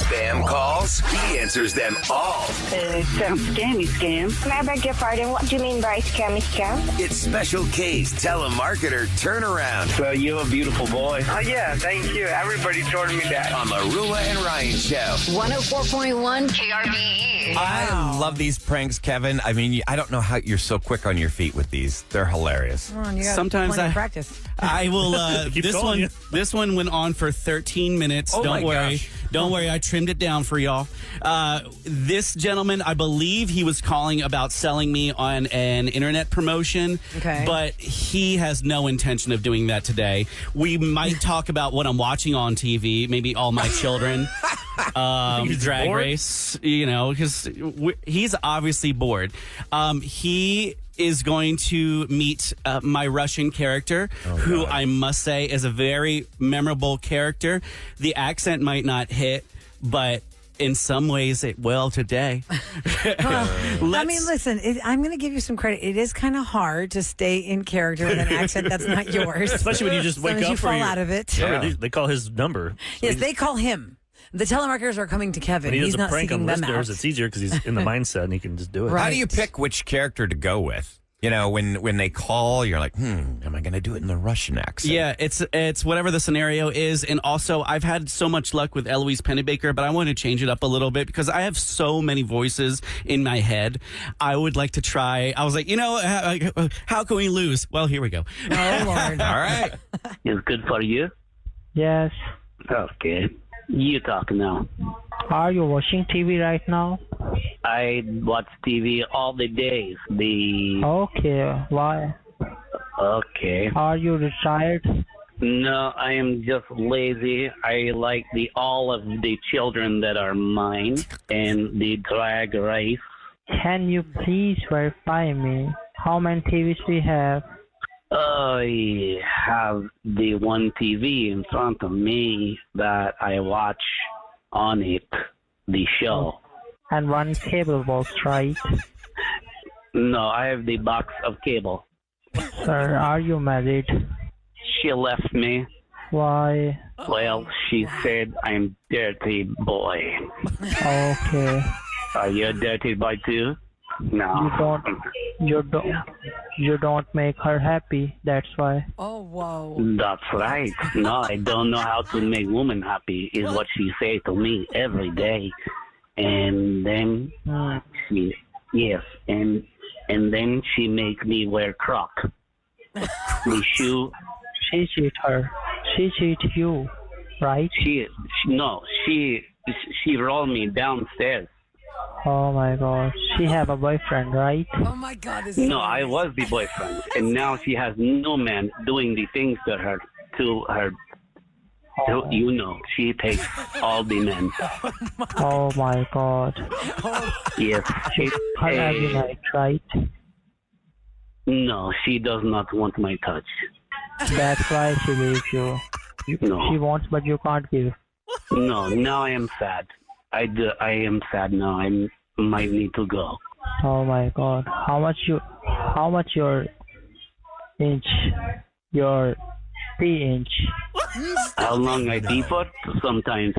Spam calls? He answers them all. Some scammy scam. May I beg your pardon? What do you mean by scammy scam? It's Special K's telemarketer turnaround So you're a beautiful boy. Oh, yeah, thank you. Everybody told me that. on the Roula and Ryan Show. 104.1 KRVE. I love these pranks, Kevin. I mean, I don't know how you're so quick on your feet with these. They're hilarious. Come on, you got Sometimes plenty of I- practice. I will. This one went on for 13 minutes. Oh, Don't my worry. gosh. Don't worry. I trimmed it down for y'all. This gentleman, I believe he was calling about selling me on an internet promotion. Okay. But he has no intention of doing that today. We might talk about what I'm watching on TV. Maybe All My Children. Drag bored? Race. You know, because he's obviously bored. He is going to meet my Russian character, who I must say is a very memorable character. The accent might not hit, but in some ways it will today. I mean, listen, I'm going to give you some credit. It is kind of hard to stay in character with an accent that's not yours. Especially when you just As long wake as up you for fall your- out of it. Yeah, they call his number. Yes, they call him. The telemarketers are coming to Kevin. When he does He's a not prank seeking on them listeners, out. it's easier because he's in the mindset and he can just do it. Right. How do you pick which character to go with? You know, when they call, you're like, am I going to do it in the Russian accent? Yeah, it's whatever the scenario is. And also, I've had so much luck with Eloise Pennebaker, but I want to change it up a little bit because I have so many voices in my head. I would like to try. I was like, how can we lose? Well, here we go. Oh, Lord. All right. It's good for you? Yes. Okay. You talk now. Are you watching TV right now? I watch TV all the days. Okay. Why? Okay. Are you retired? No, I am just lazy. I like all of the children that are mine and the drag race. Can you please verify me how many TVs we have? I have the one TV in front of me that I watch on it, the show. And one cable box, right? No, I have the box of cable. Sir, are you married? She left me. Why? Well, she said I'm dirty boy. Okay. Are you a dirty boy too? No. You don't make her happy. That's why. Oh, whoa. That's right. No, I don't know how to make women happy is what she say to me every day. And then and then she make me wear croc. The shoe. She cheat her. She cheat you, right? She rolled me downstairs. Oh my God. She have a boyfriend, right? Oh, my God. This No, I was the boyfriend, and now she has no man doing the things to her. You know, she takes all the men. Oh my God. Yes. Her every night, right? No, she does not want my touch. That's why she leaves you. No. She wants, but you can't give. No, now I am sad. I am sad now. I might need to go. Oh my God. How much your 3-inch? How long I default? Sometimes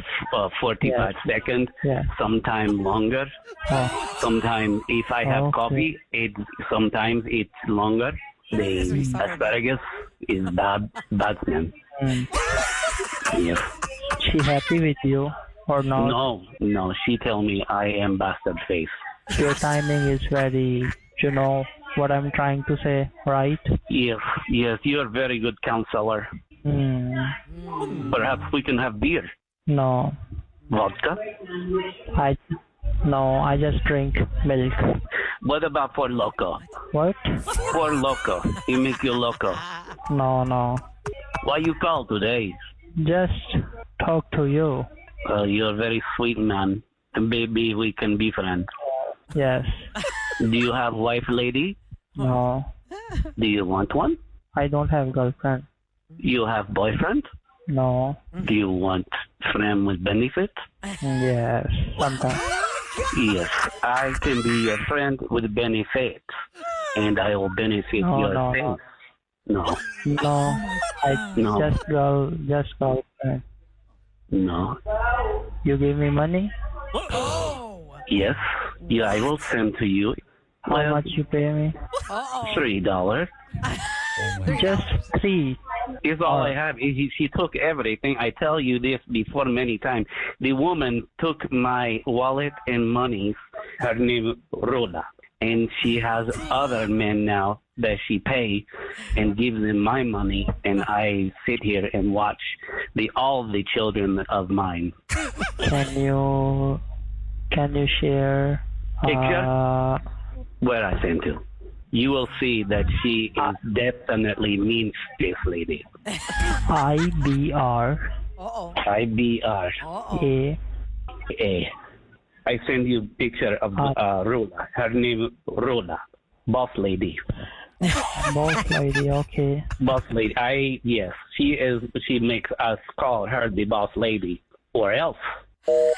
45 seconds. Yeah. Sometimes longer. Oh. Sometimes if I have Okay. coffee, sometimes it's longer. The asparagus is bad man. Yes. She happy with you or not? No. She tell me I am bastard face. Your timing is very, you know what I'm trying to say, right? Yes. You are very good counselor. Perhaps we can have beer. No. Vodka? I just drink milk. What about for loco? What? For loco. He make you loco. No. Why you call today? Just talk to you. You're a very sweet man. Maybe we can be friends. Yes. Do you have wife, lady? No. Do you want one? I don't have girlfriend. You have boyfriend? No. Do you want friend with benefit? Yes. Sometimes. Yes, I can be your friend with benefit, and I will benefit your face. No. No. No. Just girlfriend. No. You give me money? Yes. Yeah, I will send to you. How much you pay me? $3. Just 3. Is all I have. She took everything. I tell you this before many times. The woman took my wallet and money. Her name is Roula. And she has other men now that she pay and gives them my money. And I sit here and watch all the children of mine. Can you share? Picture? Where I sent to. You will see that she is definitely means this lady. IBR. IBR. A. I send you picture of Roula. Her name is Roula. Boss lady. Boss lady, okay. Boss lady. Yes. She makes us call her the boss lady. Or else. That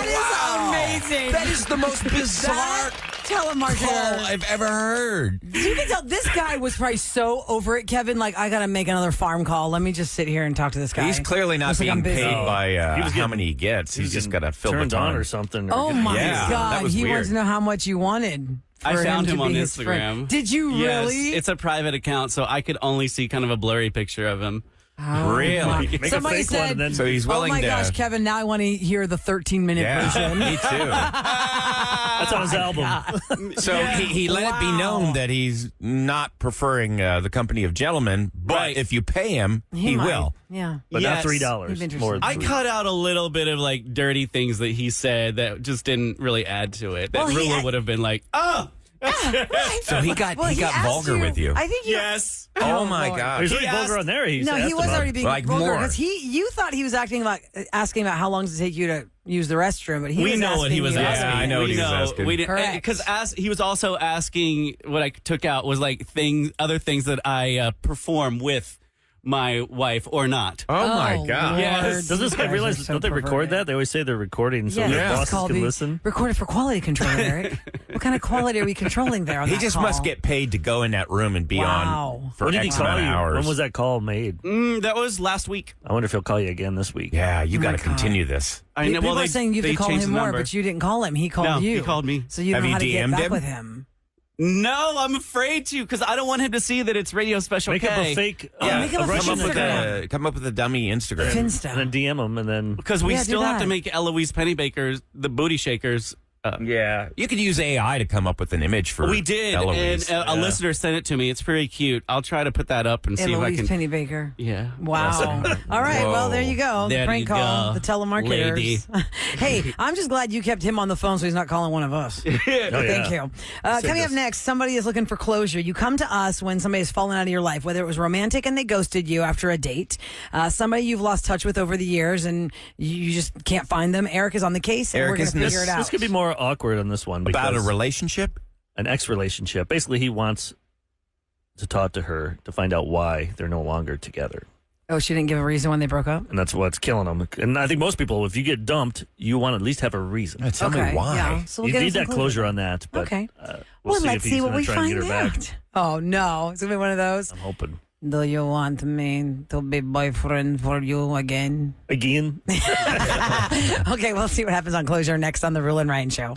is amazing. That is the most bizarre telemarketer call I've ever heard. You can tell this guy was probably so over it, Kevin. Like, I got to make another farm call. Let me just sit here and talk to this guy. He's clearly not Looks like being I'm busy. paid by was how many he gets. He's just got to fill the turned on time or something. Oh my Yeah, that God. was He weird. wants to know how much you wanted. I found him to on be his friend. Instagram. Did you really? Yes, it's a private account, so I could only see kind of a blurry picture of him. Really? my. Make a Somebody fake one said, and then- So he's willing oh my to. gosh, Kevin, now I want to hear the 13-minute version. Me too. That's on his album. So he let it be known that he's not preferring the company of gentlemen, but Right. if you pay him, he might. will. Yeah. But Yes. not He'd be $3. interested. More than I $3. cut out a little bit of like dirty things that he said that just didn't really add to it. That Well, Roula would have been like, oh, So he got asked vulgar with you. I think you. yes. Oh my God. There's really He vulgar asked- on there. No, he was already being Like vulgar more. because you thought he was asking about how long does it take you to use the restroom, but he We was know what he asking was you- asking. I know what he was asking. Correct. Because he was also asking, what I took out was like other things that I perform with my wife or not. Oh my God. Lord, Yes. Does this you guy guys realize? are so Don't they record perverted. that? They always say they're recording so Yes, their it's bosses called can the- listen. Recorded for quality control, Eric. What kind of quality are we controlling there on He that just call? must get paid to go in that room and be Wow. on for When did he X call amount you? of hours. When was that call made? That was last week. I wonder if he'll call you again this week. Yeah, you got to God. continue this. I know. People Well, are saying you have they to call changed him the more, number. but you didn't call him. He called No, you. he called me. So you Have don't know you how to get DM'd back him? with him. No, I'm afraid to because I don't want him to see that it's Radio Special Make K. up a fake. make him a fake Russian Instagram. Come up with a dummy Instagram. Finsta. and then DM him, and then Because we Yeah, do still have to that. make Eloise Pennybaker's the booty shakers. Yeah, you could use AI to come up with an image for. We did, Eloise. and a listener sent it to me. It's pretty cute. I'll try to put that up and see Eloise if I can. Pennybaker. Yeah. Wow. All right. Whoa. Well, there you go. There The prank you call. go, The telemarketers. Hey, I'm just glad you kept him on the phone so he's not calling one of us. oh, yeah. Thank you. Coming up next, somebody is looking for closure. You come to us when somebody has fallen out of your life, whether it was romantic and they ghosted you after a date, somebody you've lost touch with over the years and you just can't find them. Eric is on the case and Eric, we're going to isn't figure it out. This could be more awkward on this one About a because relationship. an ex-relationship. Basically, he wants to talk to her to find out why they're no longer together. Oh, she didn't give a reason when they broke up? And that's what's killing them. And I think most people, if you get dumped, you want to at least have a reason. Tell me why. Yeah. So we'll You get need some that closure on that. But, Okay. we'll see let's if he's see what gonna we try and find get her back. out. Oh, no. It's going to be one of those. I'm hoping. Do you want me to be boyfriend for you again? Again? Okay, we'll see what happens on Closure next on the Rule and Ryan Show.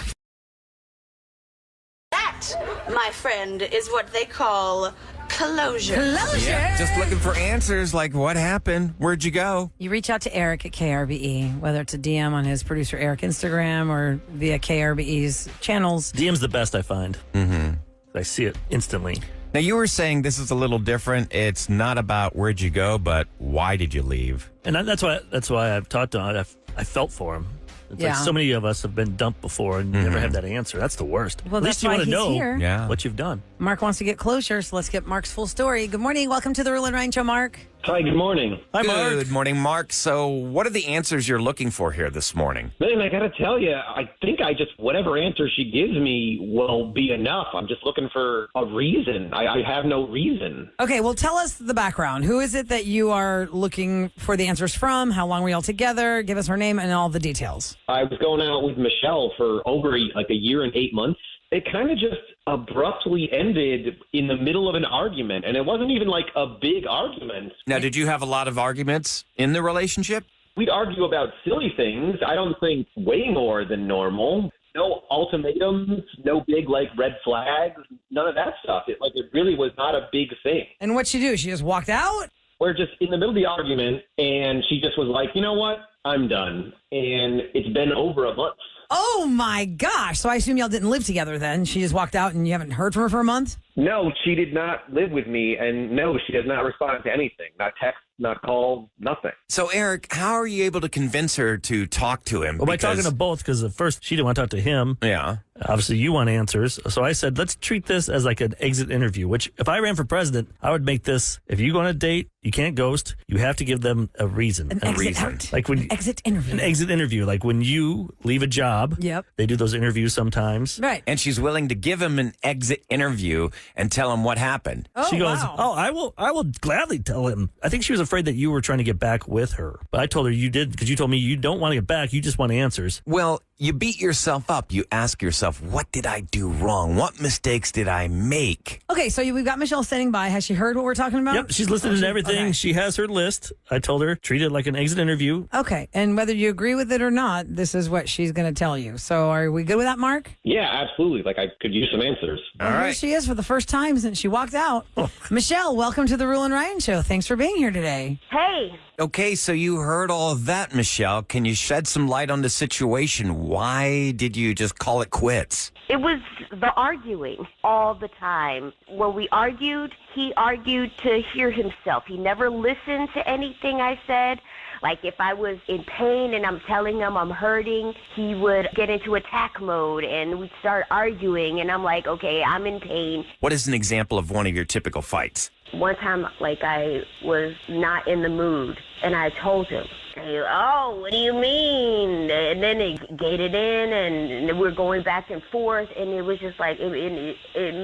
That, my friend, is what they call closure. Yeah, just looking for answers like what happened? Where'd you go? You reach out to Eric at KRBE, whether it's a DM on his producer Eric Instagram or via KRBE's channels. DM's the best, I find. Mm-hmm. I see it instantly. Now, you were saying this is a little different. It's not about where'd you go, but why did you leave? And that's why I've talked to him. I felt for him. It's Yeah. like so many of us have been dumped before and never have that answer. That's the worst. Well, At that's least you why want to he's know here. Yeah. what you've done. Mark wants to get closure, so let's get Mark's full story. Good morning. Welcome to the Rule and Ryan Show, Mark. Hi, good morning. Hi, Mark. Good morning, Mark. So, what are the answers you're looking for here this morning? Man, I got to tell you, I think whatever answer she gives me will be enough. I'm just looking for a reason. I have no reason. Okay, well, tell us the background. Who is it that you are looking for the answers from? How long were y'all together? Give us her name and all the details. I was going out with Michelle for over a year and 8 months. It kind of just abruptly ended in the middle of an argument, and it wasn't even like a big argument. Now, did you have a lot of arguments in the relationship? we'd argue about silly things. I don't think way more than normal. No ultimatums, no big like red flags, none of that stuff. It really was not a big thing. And what'd she do? She just walked out? We're just in the middle of the argument, and she just was like, you know what? I'm done. And it's been over a month. Oh, my gosh. So I assume y'all didn't live together then. She just walked out and you haven't heard from her for a month? No, she did not live with me, and no, she does not respond to anything. Not text, not call, nothing. So, Eric, how are you able to convince her to talk to him? Well, by talking to both, because at first she didn't want to talk to him. Yeah. Obviously, you want answers. So I said, let's treat this as like an exit interview, which if I ran for president, I would make this, if you go on a date, you can't ghost. You have to give them a reason. An exit interview. An exit interview. Like when you leave a job, yep. They do those interviews sometimes. Right. And she's willing to give him an exit interview and tell him what happened. She goes, I will gladly tell him. I think she was afraid that you were trying to get back with her. But I told her you did, because you told me you don't want to get back. You just want answers. Well, you beat yourself up. You ask yourself, what did I do wrong? What mistakes did I make? Okay, so we've got Michelle standing by. Has she heard what we're talking about? Yep, she's listening to everything. Okay. She has her list. I told her, treat it like an exit interview. Okay, and whether you agree with it or not, this is what she's going to tell you. So are we good with that, Mark? Yeah, absolutely. Like I could use some answers. All right. Here she is for the first time since she walked out. Michelle, welcome to the Roula and Ryan Show. Thanks for being here today. Hey. Okay, so you heard all of that, Michelle. Can you shed some light on the situation? Why did you just call it quits? It was the arguing all the time. When we argued, he argued to hear himself. He never listened to anything I said. Like if I was in pain and I'm telling him I'm hurting, he would get into attack mode and we'd start arguing. And I'm like, okay, I'm in pain. What is an example of one of your typical fights? One time, like, I was not in the mood, and I told him, oh, what do you mean? And then it gated in, and we're going back and forth, and it was just like, it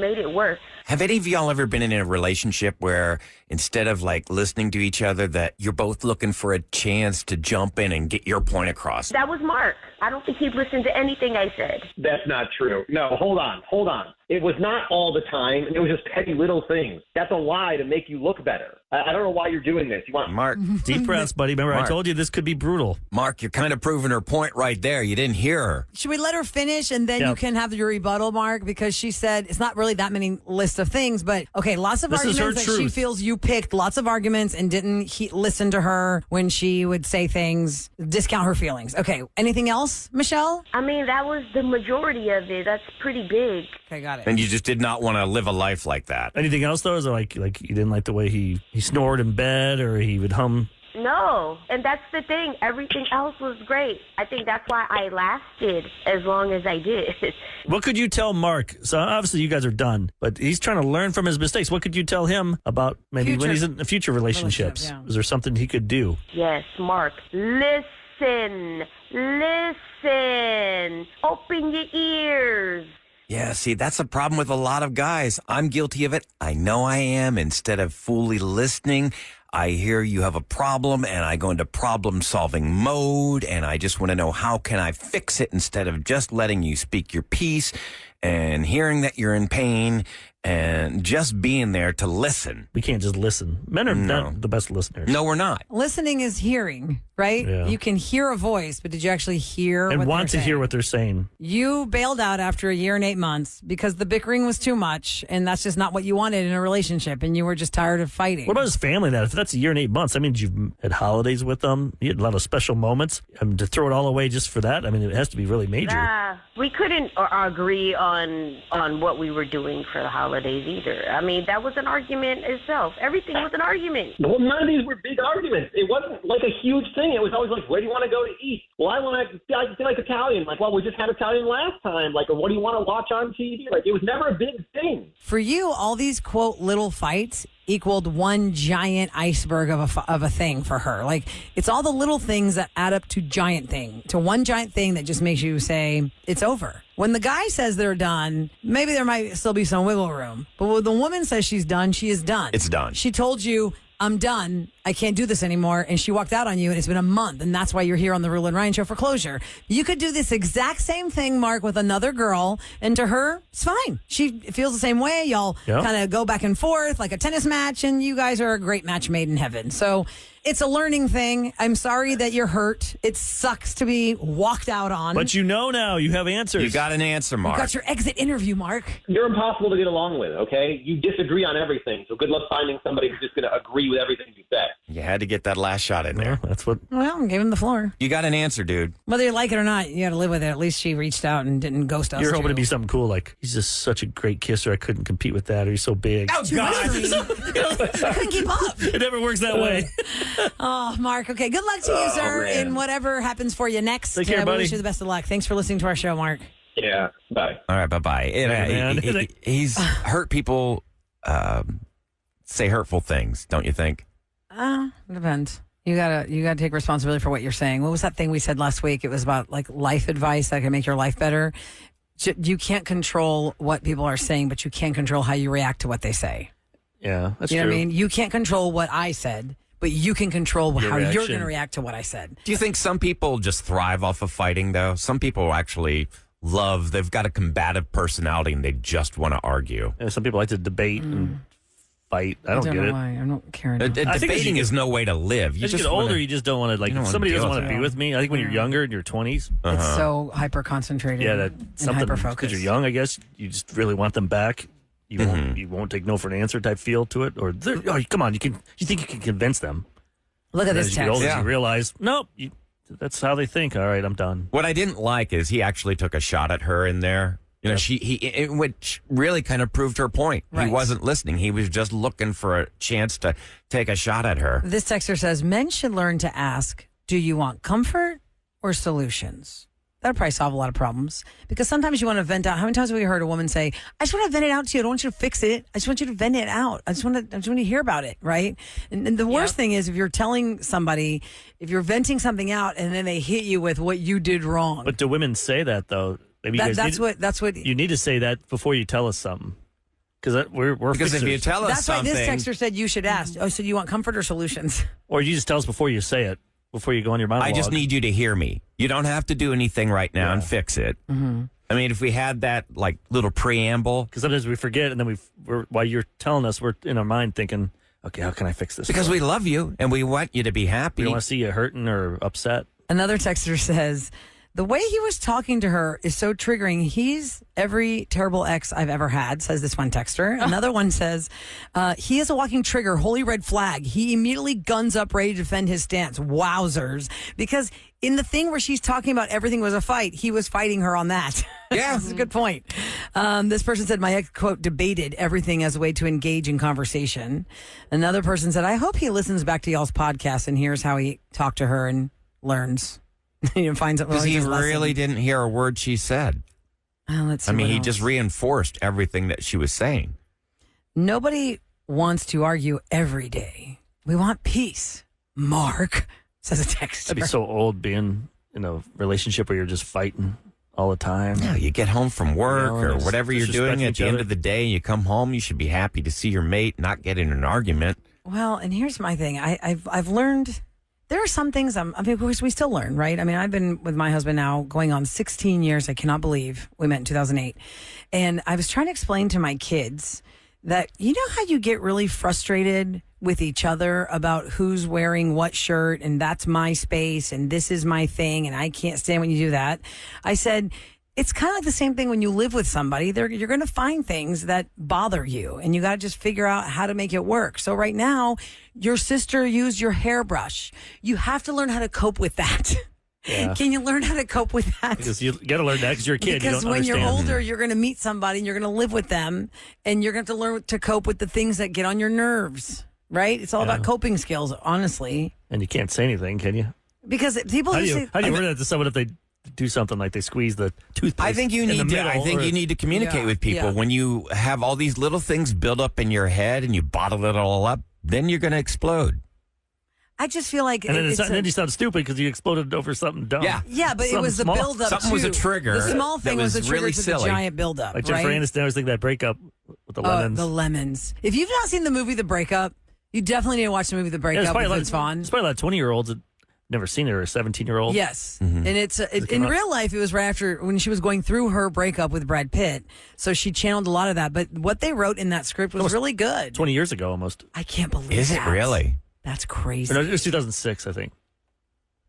made it worse. Have any of y'all ever been in a relationship where instead of like listening to each other, that you're both looking for a chance to jump in and get your point across? That was Mark. I don't think he listened to anything I said. That's not true. No, hold on. It was not all the time. It was just petty little things. That's a lie to make you look better. I don't know why you're doing this. You want Mark? Deep breaths, buddy. Remember, Mark, I told you this could be brutal. Mark, you're kind of proving her point right there. You didn't hear her. Should we let her finish and then you can have your rebuttal, Mark? Because she said it's not really that many list of things, but okay, lots of arguments that she feels you picked, lots of arguments and didn't listen to her when she would say things, discount her feelings. Okay, anything else, Michelle? I mean, that was the majority of it. That's pretty big. Okay, got it. And you just did not want to live a life like that. Anything else, though? Is it like you didn't like the way he snored in bed or he would hum? No, and that's the thing. Everything else was great. I think that's why I lasted as long as I did. What could you tell Mark? So obviously you guys are done, but he's trying to learn from his mistakes. What could you tell him about maybe when he's in future relationships? Yeah. Is there something he could do? Yes, Mark. Listen. Open your ears. Yeah, see, that's a problem with a lot of guys. I'm guilty of it. I know I am. Instead of fully listening, I hear you have a problem and I go into problem-solving mode and I just want to know how can I fix it instead of just letting you speak your piece and hearing that you're in pain and just being there to listen. We can't just listen. Men are not the best listeners. No, we're not. Listening is hearing, right? Yeah. You can hear a voice, but did you actually hear and what want they're to hear what they're saying? You bailed out after 1 year and 8 months because the bickering was too much, and that's just not what you wanted in a relationship, and you were just tired of fighting. What about his family? If that's 1 year and 8 months, that means you've had holidays with them. You had a lot of special moments. To throw it all away just for that, I mean, it has to be really major. We couldn't agree on what we were doing for the holidays either. I mean, that was an argument itself. Everything was an argument. Well, none of these were big arguments. It wasn't like a huge thing. It was always like, where do you want to go to eat? Well, I feel like Italian. Like, well, we just had Italian last time. Like, what do you want to watch on TV? Like, it was never a big thing. For you, all these, quote, little fights equaled one giant iceberg of a thing for her. Like, it's all the little things that add up to one giant thing that just makes you say, it's over. When the guy says they're done, maybe there might still be some wiggle room. But when the woman says she's done, she is done. It's done. She told you, I'm done. I can't do this anymore. And she walked out on you, and it's been a month. And that's why you're here on the Roula and Ryan show for closure. You could do this exact same thing, Mark, with another girl. And to her, it's fine. She feels the same way. Y'all kind of go back and forth like a tennis match. And you guys are a great match made in heaven. So it's a learning thing. I'm sorry that you're hurt. It sucks to be walked out on. But you know now. You have answers. You got an answer, Mark. You got your exit interview, Mark. You're impossible to get along with, okay? You disagree on everything, so good luck finding somebody who's just going to agree with everything you say. You had to get that last shot in there. That's what. Well, gave him the floor. You got an answer, dude. Whether you like it or not, you got to live with it. At least she reached out and didn't ghost us. You're hoping too. to be something cool, like he's just such a great kisser. I couldn't compete with that. Or he's so big. Oh God! I couldn't keep up. It never works that way. Oh, Mark. Okay, good luck to you, sir, in whatever happens for you next. Take care, We buddy. wish you the best of luck. Thanks for listening to our show, Mark. Yeah, bye. All right, bye-bye. He's hurt people say hurtful things, don't you think? Depends. You gotta take responsibility for what you're saying. What was that thing we said last week? It was about like life advice that can make your life better. You can't control what people are saying, but you can control how you react to what they say. Yeah, that's You know true. what I mean? You can't control what I said, but you can control how you're reaction. going to react to what I said. Do you think some people just thrive off of fighting, though? Some people actually they've got a combative personality and they just want to argue. Yeah, some people like to debate and fight. I don't get know it. why. I don't care. Debating is no way to live. As you get older, you just don't want to, like, if somebody doesn't want to be with me. I think when you're younger, in your 20s. It's so hyper concentrated. Yeah, that and something, hyper because focused. you're young, I guess, you just really want them back. You won't take no for an answer type feel to it. Or, come on, you think you can convince them. Look at And this as you get text. older, you realize, nope, that's how they think. All right, I'm done. What I didn't like is he actually took a shot at her in there. You know, which really kind of proved her point. Right. He wasn't listening. He was just looking for a chance to take a shot at her. This texter says men should learn to ask, do you want comfort or solutions? That'll probably solve a lot of problems, because sometimes you want to vent out. How many times have we heard a woman say, I just want to vent it out to you. I don't want you to fix it. I just want you to vent it out. I just want to hear about it. Right. And the worst thing is if you're telling somebody, if you're venting something out and then they hit you with what you did wrong. But do women say that, though? Maybe that's what you need to say that before you tell us something. Because if you tell us that's something. why this texter said you should ask. Oh, so you want comfort or solutions? Or you just tell us before you say it, before you go on your monologue. I just need you to hear me. You don't have to do anything right now and fix it. Mm-hmm. I mean, if we had that like little preamble. Because sometimes we forget, and then while you're telling us, we're in our mind thinking, okay, how can I fix this? Because we love you and we want you to be happy. We don't want to see you hurting or upset. Another texter says, the way he was talking to her is so triggering. He's every terrible ex I've ever had, says this one texter. Another one says, he is a walking trigger, holy red flag. He immediately guns up, ready to defend his stance. Wowzers. Because in the thing where she's talking about everything was a fight, he was fighting her on that. Yeah. That's a good point. This person said, my ex, quote, debated everything as a way to engage in conversation. Another person said, I hope he listens back to y'all's podcast and hears how he talked to her and learns. Finds out because he really didn't hear a word she said. Let's see. I mean, he just reinforced everything that she was saying. Nobody wants to argue every day. We want peace, Mark, says a texter. That'd be so old, being in a relationship where you're just fighting all the time. No, you get home from work or whatever you're doing at the end of the day, you come home, you should be happy to see your mate, not get in an argument. Well, and here's my thing. I've learned there are some things, I mean, of course, we still learn, right? I mean, I've been with my husband now going on 16 years. I cannot believe we met in 2008. And I was trying to explain to my kids that, you know how you get really frustrated with each other about who's wearing what shirt and that's my space and this is my thing and I can't stand when you do that. I said, it's kind of like the same thing when you live with somebody. You're going to find things that bother you, and you got to just figure out how to make it work. So right now, your sister used your hairbrush. You have to learn how to cope with that. Yeah. Can you learn how to cope with that? Because you got to learn that because you're a kid. Because you don't when understand. you're older, you're going to meet somebody and you're going to live with them, and you're going to have to learn to cope with the things that get on your nerves, right? It's all about coping skills, honestly. And you can't say anything, can you? Because people how do just you word that to someone if they do something like they squeeze the toothpaste? I think you need to communicate with people. When you have all these little things build up in your head and you bottle it all up, then you're going to explode. I just feel like and then you sound stupid because you exploded over something dumb. Yeah, but it was the buildup. Something was a trigger. The small thing was the trigger really to silly. the giant buildup. Like Jennifer Aniston, I was thinking that breakup with the lemons. The lemons. If you've not seen the movie The Breakup, You definitely need to watch the movie The Breakup with Vince Vaughn. It's probably a lot of 20-year-olds that never seen it, or a 17-year-old. Yes. And it's in real life, it was right after when she was going through her breakup with Brad Pitt. So she channeled a lot of that. But what they wrote in that script was really good. 20 years ago, almost. I can't believe Is it really? That's crazy. No, it was 2006, I think.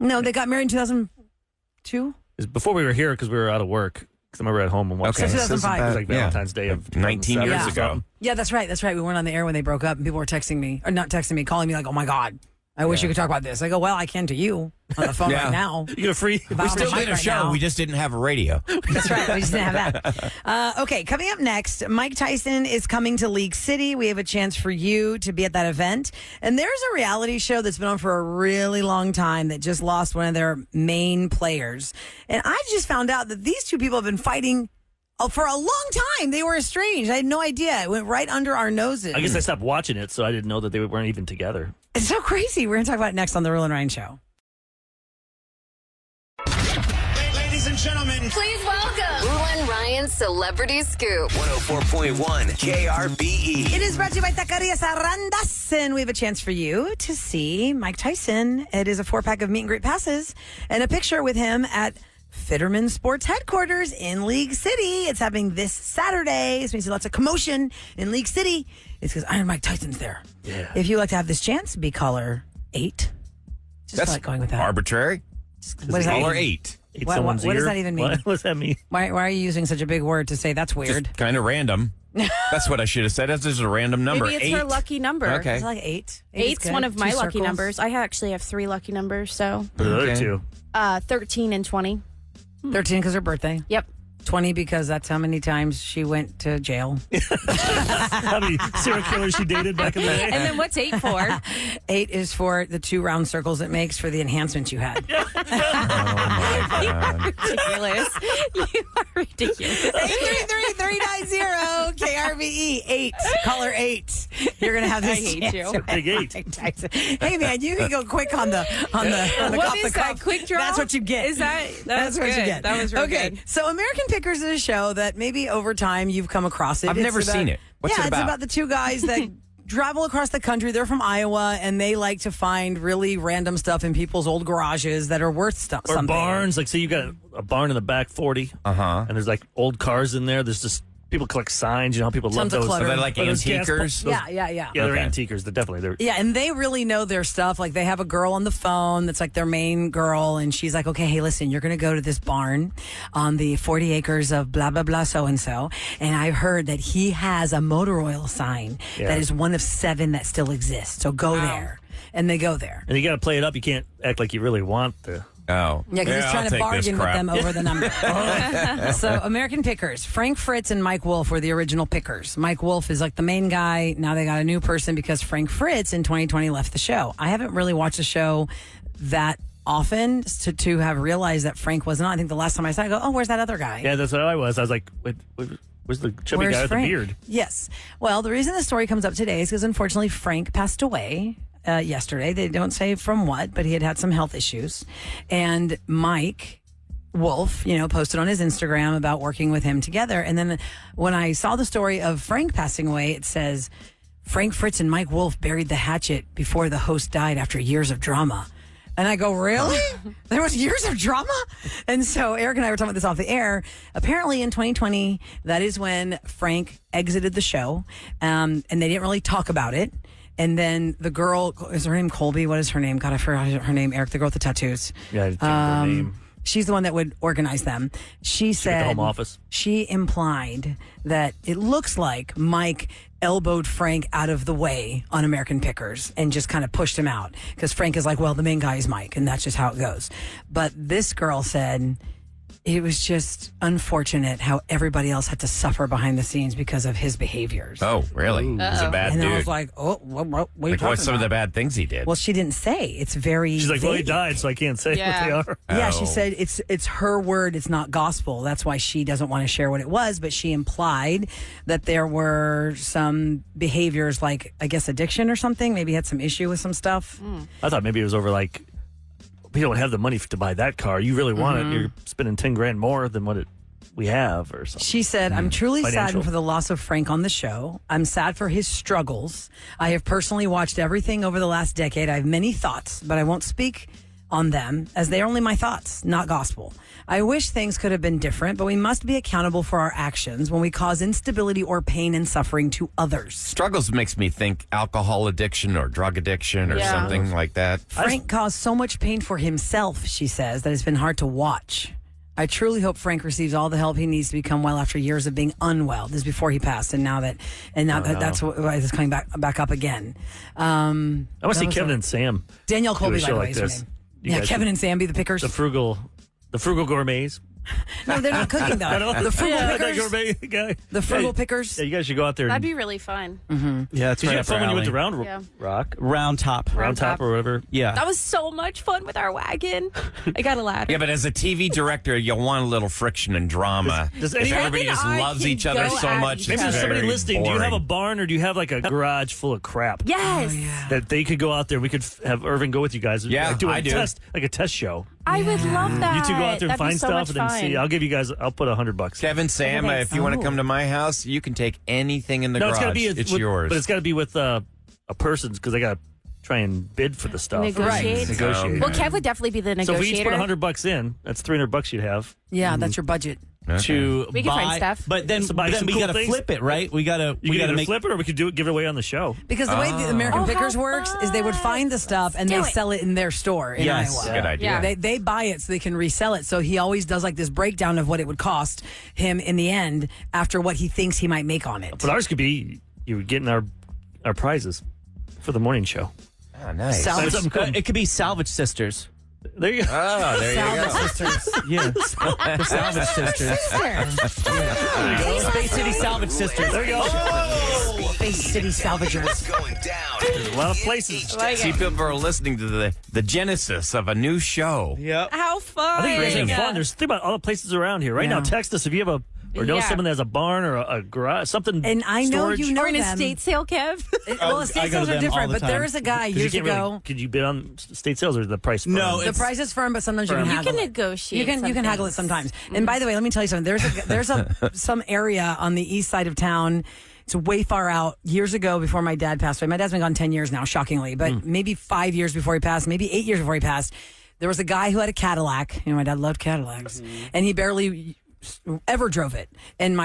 No, they got married in 2002? It was before we were here because we were out of work. Because I remember at home and watching Okay. 2005. It was like Valentine's Day of 19 years 2007. ago. Yeah, that's right. That's right. We weren't on the air when they broke up, and people were texting me, or not texting me, calling me like, oh my God, I wish you could talk about this. I go, well, I can to you on the phone right now. You get a free. We still did a show. Now. We just didn't have a radio. That's right. We just didn't have that. Okay, coming up next, Mike Tyson is coming to League City. We have a chance for you to be at that event. And there's a reality show that's been on for a really long time that just lost one of their main players. And I just found out that these two people have been fighting for a long time. They were estranged. I had no idea. It went right under our noses. I guess I stopped watching it, so I didn't know that they weren't even together. It's so crazy. We're going to talk about it next on The Roula and Ryan Show. Ladies and gentlemen, Please welcome Roula and Ryan's Celebrity Scoop. 104.1 KRBE. It is brought to you by Taqueria Sarandas, and we have a chance for you to see Mike Tyson. It is a 4-pack of meet and greet passes and a picture with him at Fitterman Sports Headquarters in League City. It's happening this Saturday, so we see lots of commotion in League City. It's because Iron Mike Tyson's there. Yeah. If you like to have this chance, be caller 8. Just like going with that. Arbitrary. What is that Caller mean? 8. What does that even mean? What does that mean? Why are you using such a big word to say that's weird? Kind of random. That's what I should have said. That's just a random number. Maybe it's 8. her lucky number. Okay. It's like 8. Eight's one of my Two lucky circles. numbers. I actually have 3 lucky numbers, so The other two. 13 and 20. 13 because her birthday. Yep. 20 because that's how many times she went to jail. How many serial killers she dated back in the day? And then what's 8 for? 8 is for the 2 round circles it makes for the enhancements you had. Oh, my God. Ridiculous. You are ridiculous. 833-390 KRVE 8. Caller 8. You're gonna have this. I hate you. Big 8. Hey man, you can go quick on the What off the is that? cuff. Quick draw? That's what you get. Is that That's what good. you get. That was really okay. good. So American Pickers is a show that maybe over time you've come across it. I've never seen it. What's it It's about? about the 2 guys that travel across the country. They're from Iowa, and they like to find really random stuff in people's old garages that are worth Or something. barns. Like, say you got a barn in the back 40. And there's like old cars in there. There's just people collect signs. You know how people Tons love of those. clutter. Are they like those gas antiquers? those- Yeah. Yeah, they're Okay. antiquers. They're definitely. Yeah, and they really know their stuff. Like, they have a girl on the phone that's like their main girl, and she's like, okay, hey, listen, you're going to go to this barn on the 40 acres of blah, blah, blah, so-and-so, and I heard that he has a motor oil sign that is one of 7 that still exists. So go there. And they go there. And you got to play it up. You can't act like you really want the. Oh. Yeah, because he's I'll trying to take this bargain with crap. them over the number. So, American Pickers. Frank Fritz and Mike Wolf were the original pickers. Mike Wolf is like the main guy. Now they got a new person because Frank Fritz in 2020 left the show. I haven't really watched the show that often to have realized that Frank wasn't on. I think the last time I saw it, I go, oh, where's that other guy? Yeah, that's what I was. I was like, where's the chubby Where's guy with Frank? the beard? Yes. Well, the reason the story comes up today is because unfortunately Frank passed away yesterday. They don't say from what, but he had some health issues. And Mike Wolf, posted on his Instagram about working with him together. And then when I saw the story of Frank passing away, it says, Frank Fritz and Mike Wolf buried the hatchet before the host died after years of drama. And I go, really? There was years of drama? And so Eric and I were talking about this off the air. Apparently in 2020, that is when Frank exited the show. And they didn't really talk about it. And then the girl, is her name Colby? What is her name? God, I forgot her name. Eric, the girl with the tattoos. Yeah, I didn't think of her name. She's the one that would organize them. She At said the home office. she implied that it looks like Mike elbowed Frank out of the way on American Pickers and just kind of pushed him out because Frank is like, well, the main guy is Mike, and that's just how it goes. But this girl said it was just unfortunate how everybody else had to suffer behind the scenes because of his behaviors. Oh, really? He's a bad And dude. I was like, what are you Like, talking what's some of the about? bad things he did? Well, she didn't say. It's very She's like, well, he vague. died, so I can't say what they are. Yeah, Oh. she said it's her word, it's not gospel. That's why she doesn't want to share what it was, but she implied that there were some behaviors like, I guess, addiction or something. Maybe he had some issue with some stuff. I thought maybe it was over like, we don't have the money to buy that car. You really want it. You're spending $10,000 more than what it we have or something. She said, I'm truly Financial. saddened for the loss of Frank on the show. I'm sad for his struggles. I have personally watched everything over the last decade. I have many thoughts, but I won't speak on them as they are only my thoughts, not gospel. I wish things could have been different, but we must be accountable for our actions when we cause instability or pain and suffering to others. Struggles makes me think alcohol addiction or drug addiction or something like that. Frank caused so much pain for himself, she says, that it's been hard to watch. I truly hope Frank receives all the help he needs to become well after years of being unwell. This is before he passed, and now that's why it's coming back up again. I want to see Kevin and Sam. Danielle Colby, do a by the show way, like is her this. name. You Yeah, guys Kevin should- and Sam be the pickers. The frugal gourmets. No, they're not cooking though. I know. The frugal That pickers. gourmet guy. The frugal pickers. Yeah, you guys should go out there. That'd And, be really fun. Yeah, it's did right you up have fun our when you went to alley. Round Yeah. Rock? Round Top. Round Top or whatever. Yeah. That was so much fun with our wagon. I got a ladder. Yeah, but as a TV director, you'll want a little friction and drama. Does if anyone- everybody just Kevin and I loves can each other go so at much, each Maybe it's there's somebody very listening. Do you have a boring. barn or do you have like a garage full of crap? Yes. That they could go out there. We could have Irvin go with you guys. Yeah, like, do I a do. test, like a test show. I would love that. You two go out there and That'd be find so stuff much and then fun. see. I'll give you guys. I'll put $100. Kevin, Sam, Okay. if you want to come to my house, you can take anything in the No, garage. it's got to be. It's with, yours. but it's got to be with a person's because I got to try and bid for the stuff. Negotiate. Negotiate. Well, Kev would definitely be the So if we negotiator. each put $100 in, that's $300 you'd have. Yeah, that's your budget. To We can buy, find stuff. but then, So buy then some we cool gotta things. flip it, right? We gotta You can either make flip it or we could do it, give it away on the show. Because the way the American Oh, Pickers how works is they would find the stuff and Do they it. sell it in their store in Yes. Iowa. Good idea. Yeah. They buy it so they can resell it. So he always does like this breakdown of what it would cost him in the end after what he thinks he might make on it. But ours could be you getting our prizes for the morning show. Oh, nice. Salvage- Something cool. it could be Salvage Sisters. There you go. Oh, there you Salvage go. Sisters. Yeah, the Salvage Sisters. Space City Salvage Sisters. There you go. Space City Salvagers. Going down. There's a lot of places. See, people are listening to the genesis of a new show. Yep. How fun. I think you guys have fun. There's think about all the places around here. Right Yeah. now, text us if you have or know Yeah. someone that has a barn or a garage, something. And I know storage. you know Or an them. estate sale, Kev. Well, I estate go to sales are them different, all the but there time. is a guy 'Cause you years can't ago. really, could you bid on state sales or is the price? Firm? No, The price is firm, but sometimes you can Firm. haggle. You can it. negotiate You can some haggle it things. sometimes. And by the way, let me tell you something. There's some area on the east side of town. It's way far out. Years ago, before my dad passed away, my dad's been gone 10 years now, shockingly, but maybe 5 years before he passed, maybe 8 years before he passed. There was a guy who had a Cadillac. You know, my dad loved Cadillacs, and he barely ever drove it. And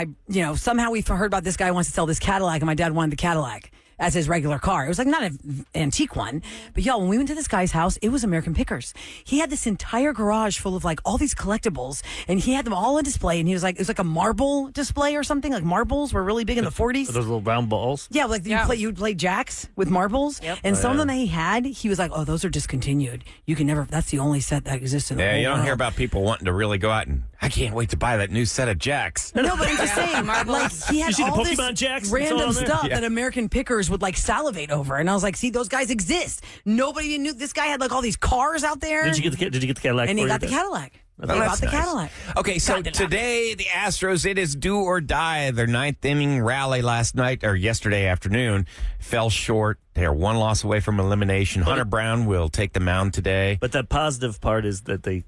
somehow we heard about this guy who wants to sell this Cadillac, and my dad wanted the Cadillac as his regular car. It was like not an antique one, but y'all, when we went to this guy's house, it was American Pickers. He had this entire garage full of like all these collectibles, and he had them all on display. And he was like, it was like a marble display or something. Like marbles were really big in the 40s. Those little round balls. Yeah, like you'd play jacks with marbles, and some of them that he had, he was like, "Oh, those are discontinued. You can never. That's the only set that exists in the Yeah, whole you don't world." hear about people wanting to really go out and I can't wait to buy that new set of jacks. No, but I'm just saying, like he had You see the all this Pokemon jacks and random so on there? stuff Yeah. that American Pickers would like salivate over, and I was like, "See, those guys exist. Nobody even knew this guy had like all these cars out there." Did you get the Cadillac? And he for got you? the Cadillac. They Well, bought that's the nice. Cadillac. Okay, so Cadillac. today the Astros, it is do or die. Their ninth inning rally last night or yesterday afternoon fell short. They are one loss away from elimination. Hunter Brown will take the mound today. But that positive part is that at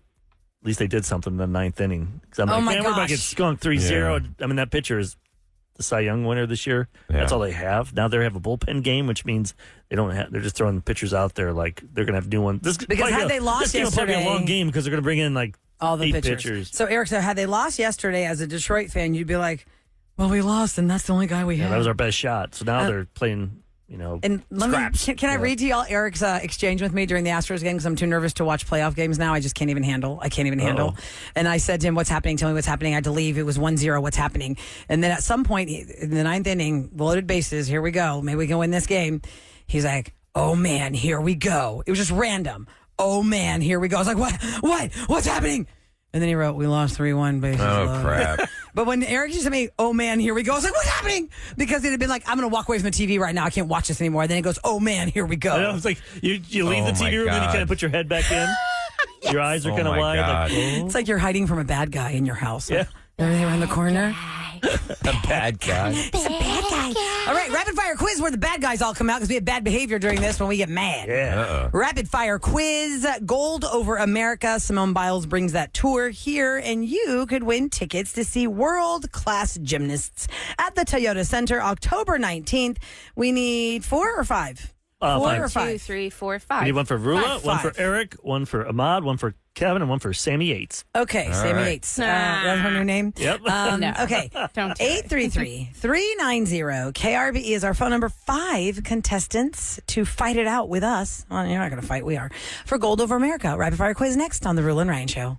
least they did something in the ninth inning. 'Cause I'm Oh like, my man, we're about to get gosh. skunked 3-0. I mean, that pitcher is the Cy Young winner this year. Yeah. That's all they have. Now they have a bullpen game, which means they don't have. They're just throwing pitchers out there like they're going to have new ones. Because had they lost this game will probably be a yesterday- long game because they're going to bring in like All the 8 pitchers. So Eric said, had they lost yesterday as a Detroit fan, you'd be like, "Well, we lost, and that's the only guy we Yeah, had." that was our best shot. So now they're playing. And let me, Scraps. can I read to y'all Eric's exchange with me during the Astros game because I'm too nervous to watch playoff games now. I just can't even handle. I can't even handle. And I said to him, "What's happening? Tell me what's happening." I had to leave. It was 1-0. What's happening? And then at some point in the ninth inning, loaded bases. Here we go. Maybe we can win this game. He's like, "Oh man, here we go." It was just random. "Oh man, here we go." I was like, "What? What's happening?" And then he wrote, "We lost 3-1, bases Oh, loaded." crap. But when Eric just said to me, "Oh man, here we go," I was like, "What's happening?" Because it had been like, "I'm going to walk away from the TV right now. I can't watch this anymore." Then it goes, "Oh man, here we go." I know, it's like you leave Oh, the TV my room and you God. kind of put your head back in. Your eyes are Oh, kind of my wide. God. Like, oh. It's like you're hiding from a bad guy in your house. Yeah. Everything around the corner. A bad guy. He's a bad guy. All right, rapid fire quiz where the bad guys all come out because we have bad behavior during this when we get mad. Yeah. Rapid fire quiz. Gold over America. Simone Biles brings that tour here, and you could win tickets to see world-class gymnasts at the Toyota Center October 19th. We need 4 or 5? 4 or 5? 2, 3, 4, We 5. need one for Roula, one for Five. Eric, one for Ahmad, one for Kevin, and one for Sammy Yates. Okay, Sammy right. Yates. That's her new name? Yep. No. Okay. Don't do it. 833-390 KRBE is our phone number. 5 contestants to fight it out with us. Well, you're not going to fight. We are. For Gold Over America. Rapid fire quiz next on the Roula and Ryan Show.